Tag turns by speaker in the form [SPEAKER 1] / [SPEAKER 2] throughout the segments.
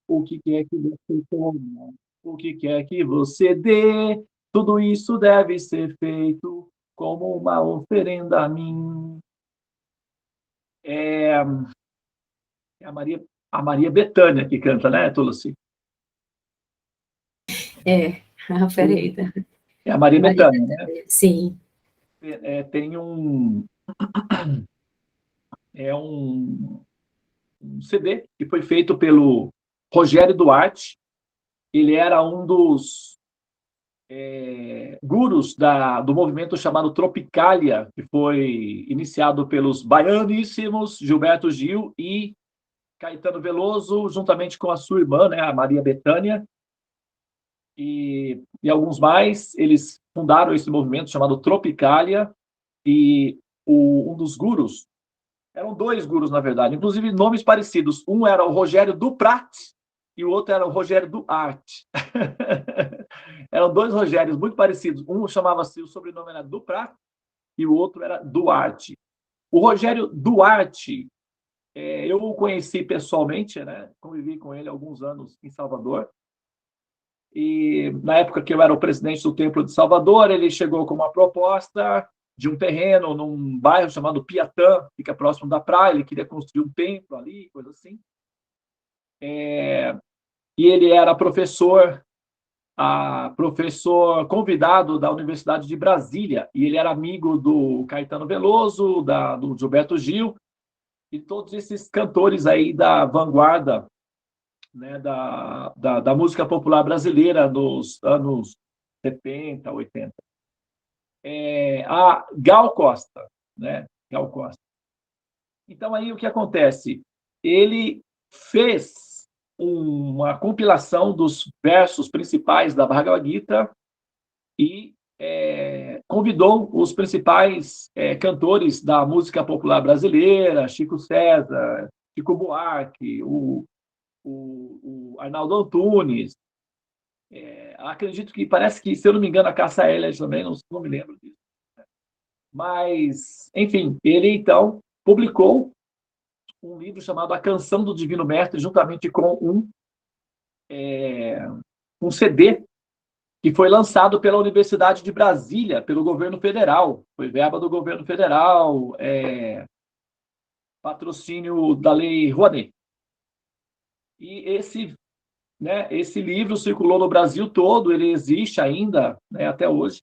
[SPEAKER 1] O que quer que você coma, o que quer que você dê, tudo isso deve ser feito como uma oferenda a mim. É, é a Maria Bethânia que canta, né, Tulsi?
[SPEAKER 2] É, a oferenda.
[SPEAKER 1] É a Maria
[SPEAKER 2] Maria
[SPEAKER 1] Bethânia, né?
[SPEAKER 2] Bethânia. Sim.
[SPEAKER 1] Tem um CD que foi feito pelo Rogério Duarte. Ele era um dos gurus do movimento chamado Tropicália, que foi iniciado pelos baianíssimos Gilberto Gil e Caetano Veloso, juntamente com a sua irmã, né, a Maria Bethânia, e alguns mais. Eles fundaram esse movimento chamado Tropicália, e um dos gurus, eram dois gurus, na verdade, inclusive nomes parecidos. Um era o Rogério Duprat e o outro era o Rogério Duarte. Eram dois Rogérios muito parecidos. Um chamava-se, o sobrenome era Duprat e o outro era Duarte. O Rogério Duarte, eu o conheci pessoalmente, né? Convivi com ele há alguns anos em Salvador. E na época que eu era o presidente do Templo de Salvador, ele chegou com uma proposta de um terreno num bairro chamado Piatã, fica próximo da praia. Ele queria construir um templo ali, coisa assim. E ele era professor convidado da Universidade de Brasília, e ele era amigo do Caetano Veloso, do Gilberto Gil, e todos esses cantores aí da vanguarda, né, da música popular brasileira nos anos 70, 80. A Gal Costa, né? Gal Costa. Então, aí o que acontece? Ele fez uma compilação dos versos principais da Bhagavad Gita e convidou os principais cantores da música popular brasileira, Chico César, Chico Buarque, o Arnaldo Antunes. Acredito que, parece que, se eu não me engano, a Cássia Eller também, não me lembro disso. Mas, enfim, ele, então, publicou um livro chamado A Canção do Divino Mestre, juntamente com um CD que foi lançado pela Universidade de Brasília, pelo governo federal. Foi verba do governo federal, patrocínio da Lei Rouanet. E esse livro circulou no Brasil todo, ele existe ainda, né, até hoje.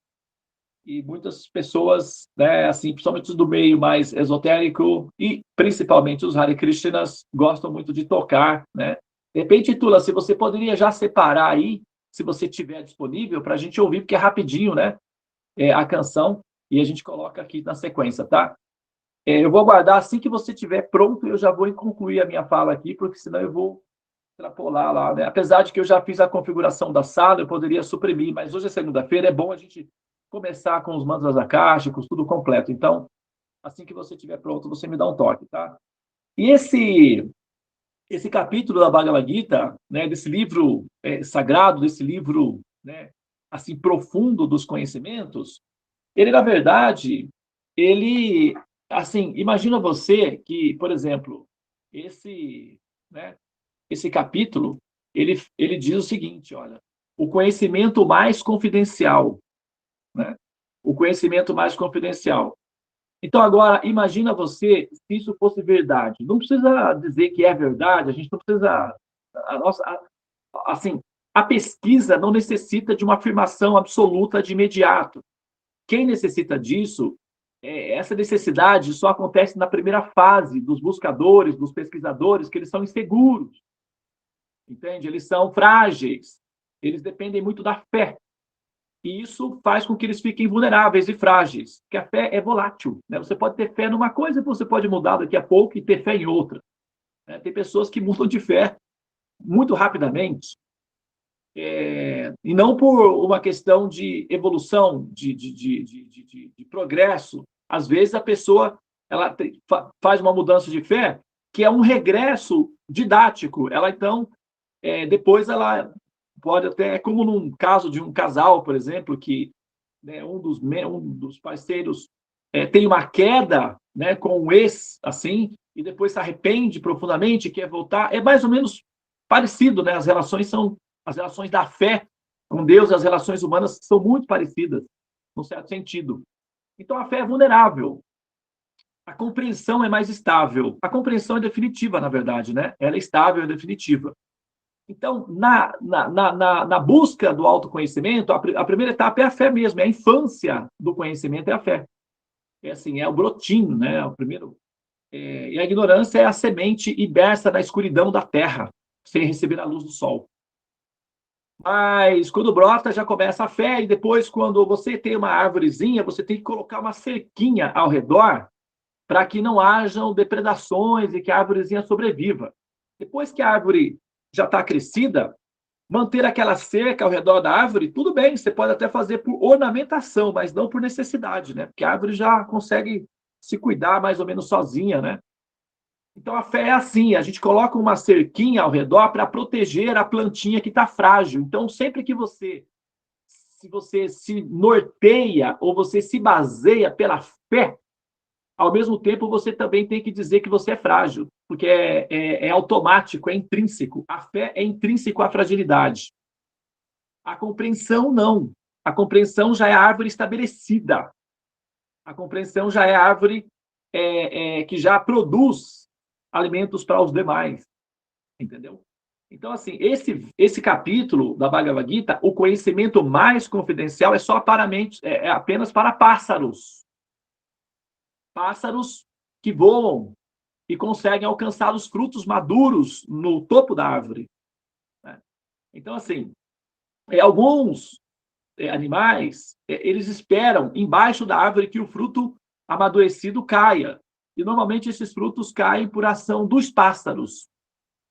[SPEAKER 1] E muitas pessoas, né, assim, principalmente do meio mais esotérico e principalmente os Hare Krishnas, gostam muito de tocar, né? De repente, Tula, se você poderia já separar aí, se você tiver disponível, para a gente ouvir, porque é rapidinho, né? A canção, e a gente coloca aqui na sequência, tá? Eu vou aguardar, assim que você estiver pronto, eu já vou concluir a minha fala aqui, porque senão eu vou extrapolar lá, né? Apesar de que eu já fiz a configuração da sala, eu poderia suprimir, mas hoje é segunda-feira, é bom a gente começar com os mantras akáshicos, tudo completo. Então, assim que você estiver pronto, você me dá um toque, tá? E esse capítulo da Bhagavad Gita, né, desse livro sagrado, desse livro, né, assim, profundo dos conhecimentos, ele, na verdade, ele, assim, imagina você que, por exemplo, né, esse capítulo, ele diz o seguinte, olha, o conhecimento mais confidencial, né? O conhecimento mais confidencial. Então, agora, imagina você se isso fosse verdade. Não precisa dizer que é verdade, a gente não precisa. Assim, a pesquisa não necessita de uma afirmação absoluta de imediato. Quem necessita disso, essa necessidade só acontece na primeira fase dos buscadores, dos pesquisadores, que eles são inseguros, entende? Eles são frágeis, eles dependem muito da fé. E isso faz com que eles fiquem vulneráveis e frágeis, porque a fé é volátil, né? Você pode ter fé numa coisa, você pode mudar daqui a pouco e ter fé em outra, né? Tem pessoas que mudam de fé muito rapidamente, e não por uma questão de evolução, de progresso. Às vezes a pessoa faz uma mudança de fé que é um regresso didático. Ela, então, depois ela pode até, como num caso de um casal, por exemplo, que, né, um dos parceiros tem uma queda, né, com um ex, assim, e depois se arrepende profundamente, quer voltar. É mais ou menos parecido, né? As relações da fé com Deus e as relações humanas são muito parecidas, num certo sentido. Então, a fé é vulnerável. A compreensão é mais estável. A compreensão é definitiva, na verdade, né? Ela é estável, é definitiva. Então, na busca do autoconhecimento, a primeira etapa é a fé mesmo, é a infância do conhecimento, é a fé. É assim, é o brotinho, né? O primeiro. E a ignorância é a semente imersa na escuridão da terra, sem receber a luz do sol. Mas quando brota, já começa a fé, e depois, quando você tem uma árvorezinha, você tem que colocar uma cerquinha ao redor para que não hajam depredações e que a árvorezinha sobreviva. Depois que a árvore já está crescida, manter aquela cerca ao redor da árvore, tudo bem, você pode até fazer por ornamentação, mas não por necessidade, né? Porque a árvore já consegue se cuidar mais ou menos sozinha, né? Então a fé é assim, a gente coloca uma cerquinha ao redor para proteger a plantinha que está frágil. Então, sempre que se você se norteia ou você se baseia pela fé, ao mesmo tempo você também tem que dizer que você é frágil, porque é automático, é intrínseco. A fé é intrínseco à fragilidade. A compreensão, não. A compreensão já é a árvore estabelecida. A compreensão já é a árvore que já produz alimentos para os demais. Entendeu? Então, assim, esse capítulo da Bhagavad Gita, o conhecimento mais confidencial é apenas para pássaros. Pássaros que voam e conseguem alcançar os frutos maduros no topo da árvore. Então, assim, alguns animais, eles esperam embaixo da árvore que o fruto amadurecido caia. E, normalmente, esses frutos caem por ação dos pássaros,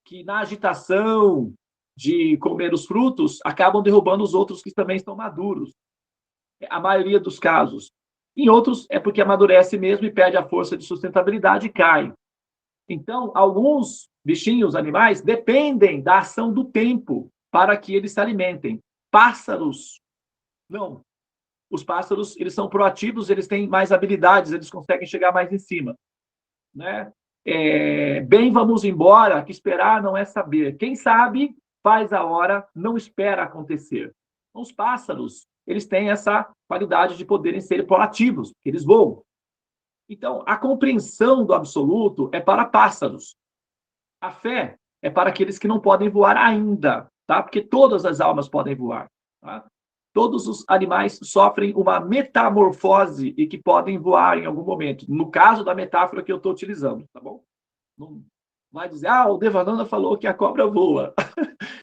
[SPEAKER 1] que, na agitação de comer os frutos, acabam derrubando os outros que também estão maduros. A maioria dos casos. Em outros, é porque amadurece mesmo e perde a força de sustentabilidade e cai. Então, alguns bichinhos, animais, dependem da ação do tempo para que eles se alimentem. Pássaros, não. Os pássaros, eles são proativos, eles têm mais habilidades, eles conseguem chegar mais em cima. Né? Bem, vamos embora, que esperar não é saber. Quem sabe, faz a hora, não espera acontecer. Os pássaros, eles têm essa qualidade de poderem ser proativos, eles voam. Então, a compreensão do absoluto é para pássaros. A fé é para aqueles que não podem voar ainda, tá? Porque todas as almas podem voar. Tá? Todos os animais sofrem uma metamorfose e que podem voar em algum momento. No caso da metáfora que eu estou utilizando, tá bom? Não vai dizer, o Devananda falou que a cobra voa.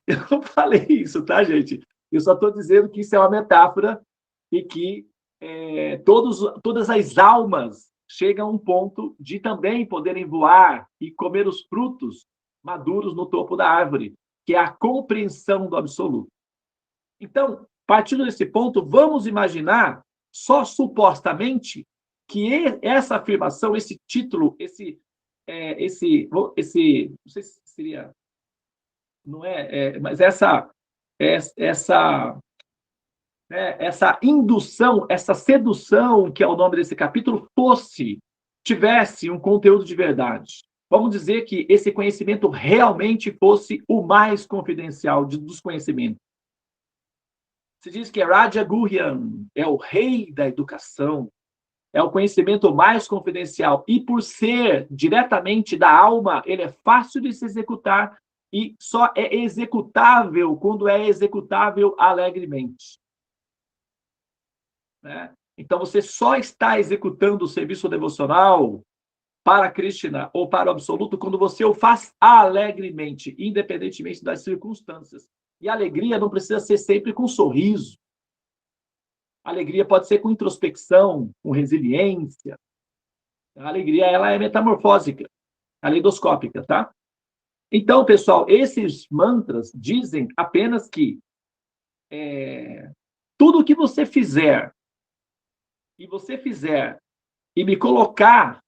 [SPEAKER 1] Eu não falei isso, tá, gente? Eu só estou dizendo que isso é uma metáfora e que todas as almas chegam a um ponto de também poderem voar e comer os frutos maduros no topo da árvore, que é a compreensão do absoluto. Então, partindo desse ponto, vamos imaginar, só supostamente, que essa afirmação, esse título, não sei se seria, não mas essa indução, essa sedução, que é o nome desse capítulo, tivesse um conteúdo de verdade. Vamos dizer que esse conhecimento realmente fosse o mais confidencial dos conhecimentos. Se diz que Raja Guhyan é o rei da educação, é o conhecimento mais confidencial, e por ser diretamente da alma, ele é fácil de se executar e só é executável quando é executável alegremente. Né? Então, você só está executando o serviço devocional para Krishna ou para o Absoluto quando você o faz alegremente, independentemente das circunstâncias. E a alegria não precisa ser sempre com sorriso. A alegria pode ser com introspecção, com resiliência. A alegria, ela é metamorfósica, caleidoscópica, tá? Então, pessoal, esses mantras dizem apenas que tudo o que você fizer e me colocar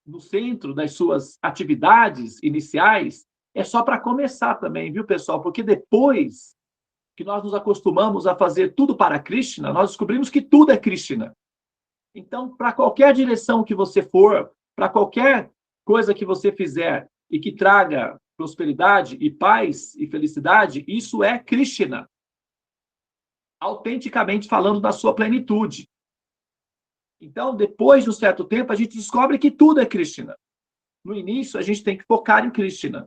[SPEAKER 1] no centro das suas atividades iniciais, é só para começar também, viu, pessoal? Porque depois que nós nos acostumamos a fazer tudo para Krishna, nós descobrimos que tudo é Krishna. Então, para qualquer direção que você for, para qualquer coisa que você fizer e que traga prosperidade e paz e felicidade, isso é Krishna, autenticamente falando da sua plenitude. Então, depois de um certo tempo, a gente descobre que tudo é Krishna. No início, a gente tem que focar em Krishna.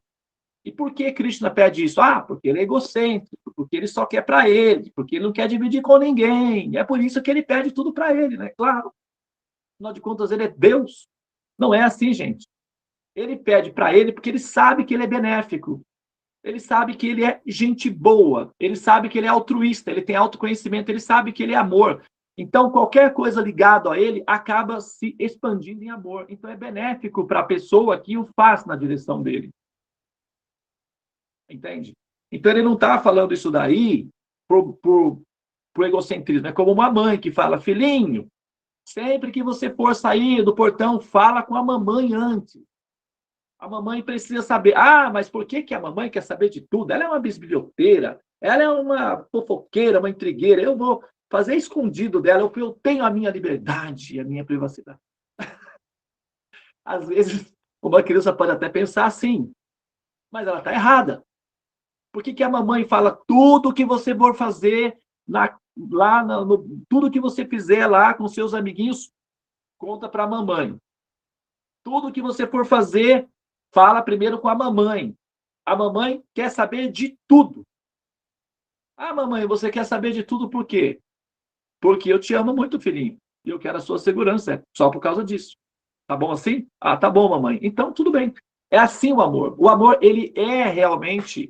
[SPEAKER 1] E por que Krishna pede isso? Ah, porque ele é egocêntrico, porque ele só quer para ele, porque ele não quer dividir com ninguém. É por isso que ele pede tudo para ele, né? Claro. Afinal de contas, ele é Deus. Não é assim, gente. Ele pede para ele porque ele sabe que ele é benéfico. Ele sabe que ele é gente boa. Ele sabe que ele é altruísta. Ele tem autoconhecimento. Ele sabe que ele é amor. Então, qualquer coisa ligada a ele acaba se expandindo em amor. Então, é benéfico para a pessoa que o faz na direção dele. Entende? Então, ele não está falando isso daí por egocentrismo. É como uma mãe que fala, filhinho, sempre que você for sair do portão, fala com a mamãe antes. A mamãe precisa saber. Ah, mas por que a mamãe quer saber de tudo? Ela é uma bisbilhoteira, ela é uma fofoqueira, uma intrigueira. Eu vou fazer escondido dela, porque eu tenho a minha liberdade e a minha privacidade. Às vezes, uma criança pode até pensar assim, mas ela está errada. Por que a mamãe fala tudo que você for fazer tudo que você fizer lá com seus amiguinhos, conta para a mamãe. Tudo que você for fazer, fala primeiro com a mamãe. A mamãe quer saber de tudo. Ah, mamãe, você quer saber de tudo por quê? Porque eu te amo muito, filhinho. E eu quero a sua segurança. É só por causa disso. Tá bom assim? Ah, tá bom, mamãe. Então, tudo bem. É assim o amor. O amor, ele é realmente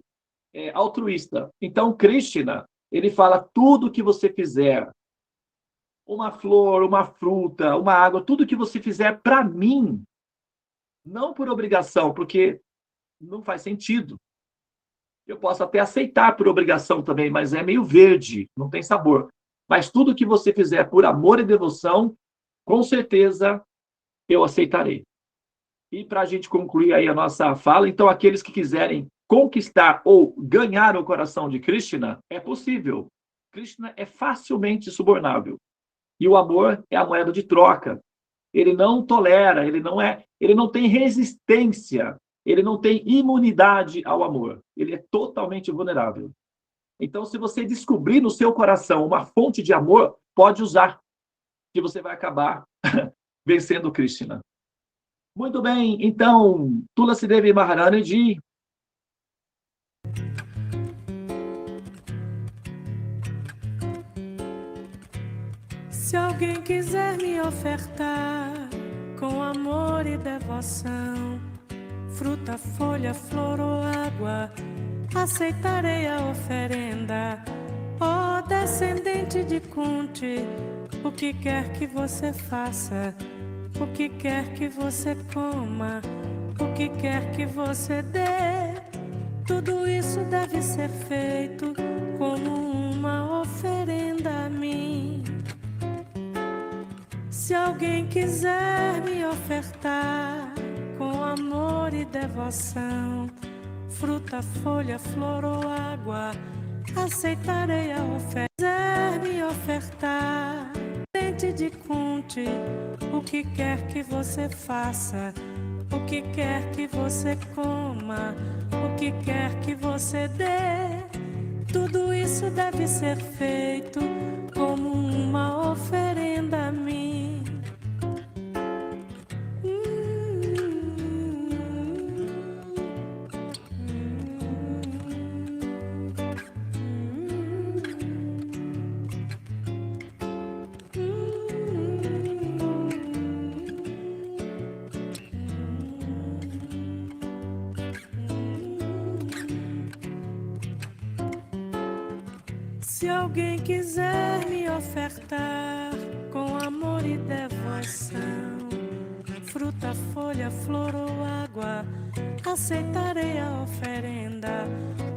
[SPEAKER 1] altruísta. Então, Krishna, ele fala tudo que você fizer, uma flor, uma fruta, uma água, tudo que você fizer para mim, não por obrigação, porque não faz sentido. Eu posso até aceitar por obrigação também, mas é meio verde, não tem sabor. Mas tudo que você fizer por amor e devoção, com certeza eu aceitarei. E para a gente concluir aí a nossa fala, então aqueles que quiserem conquistar ou ganhar o coração de Krishna, é possível. Krishna é facilmente subornável. E o amor é a moeda de troca. Ele não tolera, ele não tem resistência, ele não tem imunidade ao amor. Ele é totalmente vulnerável. Então, se você descobrir no seu coração uma fonte de amor, pode usar, que você vai acabar vencendo Krishna. Muito bem, então, Tulasi Devi Maharani.
[SPEAKER 3] Se alguém quiser me ofertar com amor e devoção, fruta, folha, flor ou água, aceitarei a oferenda. Ó descendente de Kunti, o que quer que você faça, o que quer que você coma, o que quer que você dê, tudo isso deve ser feito como uma oferenda a mim. Se alguém quiser me ofertar com amor e devoção, fruta, folha, flor ou água, aceitarei a oferta. Quiser me ofertar, dente de Kunti, o que quer que você faça, o que quer que você coma, o que quer que você dê, tudo isso deve ser feito como uma oferenda a mim. Se alguém quiser me ofertar com amor e devoção, fruta, folha, flor ou água, aceitarei a oferenda.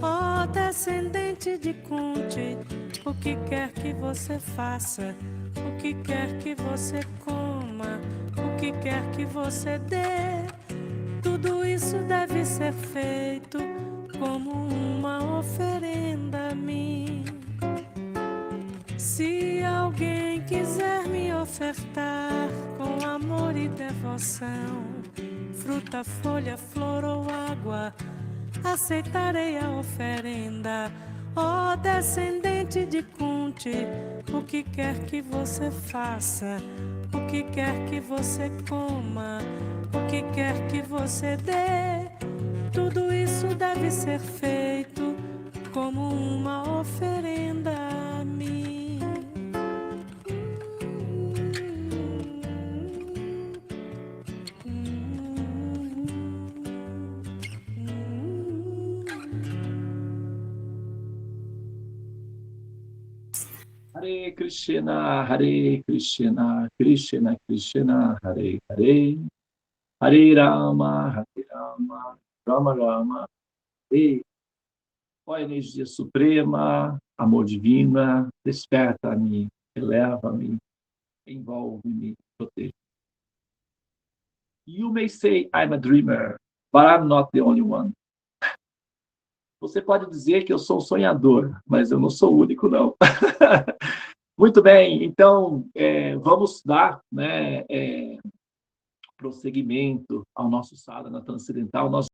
[SPEAKER 3] Ó descendente de Kunti, o que quer que você faça, o que quer que você coma, o que quer que você dê, tudo isso deve ser feito como uma oferenda a mim. Se alguém quiser me ofertar com amor e devoção, fruta, folha, flor ou água, aceitarei a oferenda. Ó descendente de Kunti, o que quer que você faça, o que quer que você coma, o que quer que você dê, tudo isso deve ser feito como uma oferenda a mim.
[SPEAKER 1] Hare Krishna, Hare Krishna, Krishna Krishna, Hare Hare, Hare Rama, Rama Rama, Hare. Ó energia suprema, amor divina, desperta-me, eleva-me, envolve-me, protege. You may say I'm a dreamer, but I'm not the only one. Você pode dizer que eu sou um sonhador, mas eu não sou o único, não. Muito bem, então vamos dar, né, prosseguimento ao nosso sadhana transcendental.